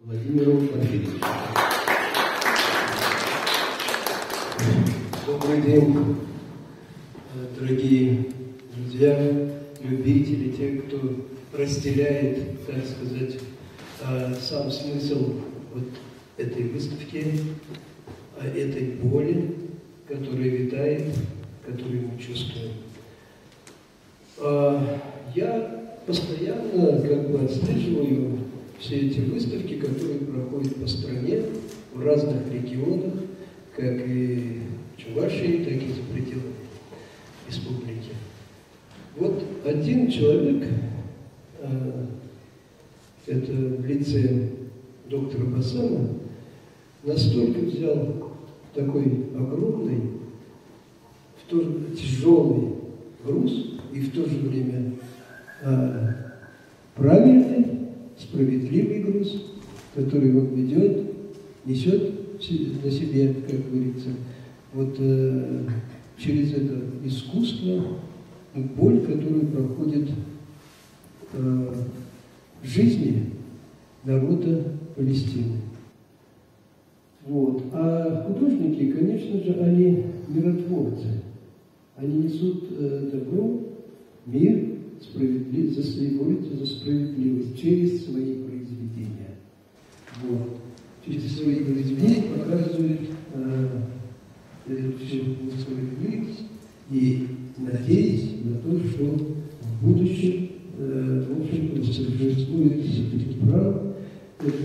Владимиру Порфирьевичу. Добрый день, дорогие друзья, любители, те, кто разделяет, так сказать, сам смысл вот этой выставки, этой боли, которая витает, которую мы чувствуем. Я постоянно отслеживаю все эти выставки, которые проходят по стране, в разных регионах, как и в Чувашии, так и за пределами республики. Вот один человек, это в лице доктора Басана, настолько взял такой огромный, тяжелый груз и в то же время правильный, справедливый груз, который он несет на себе, как говорится, вот через это искусство, боль, которую проходит в жизни народа Палестины. Вот. А художники, конечно же, они миротворцы. Они несут добро, мир, борются за справедливость через свои произведения. Вот. Через свои произведения показывают всю справедливость и надеясь на то, что в будущем, в общем-то, существует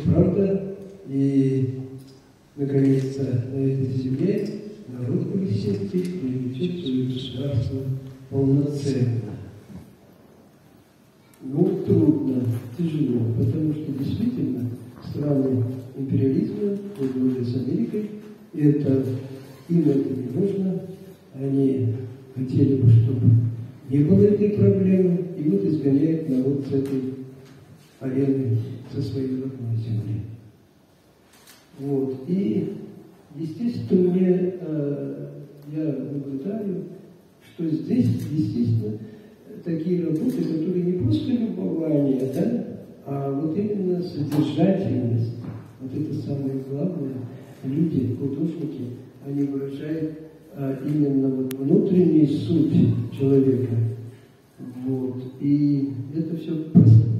правда, и, наконец-то, на этой земле народ палестинский приведет свое государство полноценно. Ну, трудно, тяжело, потому что действительно страны империализма, вот с Америкой, им это не нужно, они хотели бы, чтобы не было этой проблемы, и вот изгоняет народ с этой арены, со своей родной земли. Вот. И, естественно, я наблюдаю, что здесь, естественно, такие работы, которые не просто любование, да, а вот именно содержательность. Вот это самое главное. Люди, художники, они выражают именно вот внутреннюю суть человека. Вот. И это все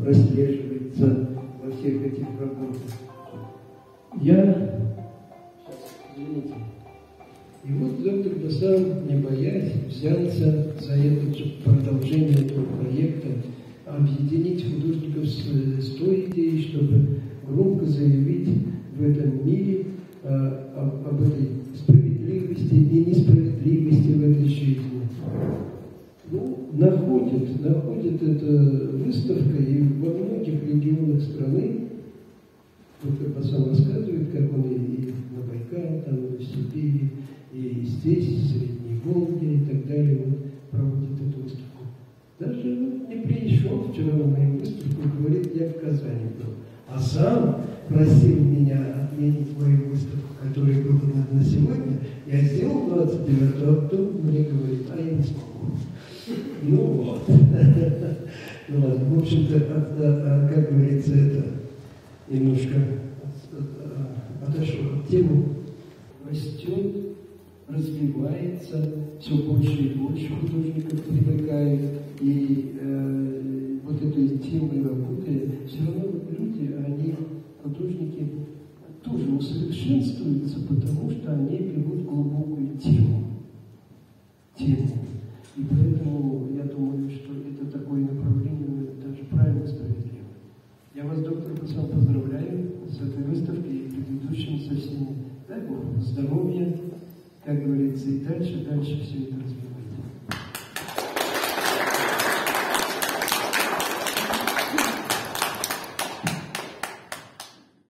прослеживается во всех этих работах. Извините. И вот доктор Басан, не боясь, взялся за это продолжение этого проекта, объединить художников с той идеей, чтобы громко заявить в этом мире об этой справедливости и несправедливости в этой жизни. Ну, находит эта выставка и во многих регионах страны. Доктор Басан рассказывает, как он и на Байкале, там, и в Сибири, и здесь, в Средней Волге и так далее, он проводит эту выставку. Даже не пришел вчера на мою выставку и говорит, я в Казани был. А сам просил меня отменить мою выставку, которая была на сегодня. Я сделал 29-го, а потом мне говорит, а я не смогу. Ну вот. Ну ладно, в общем-то, как говорится, это немножко отошел от темы. Растет, развивается, все больше и больше художников привлекает, и вот этой интимной работы, все равно люди, они, художники, тоже усовершенствуются, потому что они берут глубокую тему. И поэтому я думаю, что это такое направление даже правильно, справедливо. Я вас, доктор Басан, поздравляю с этой выставкой и предыдущими со всеми. Дай Бог здоровья, как говорится, и дальше все это развивается.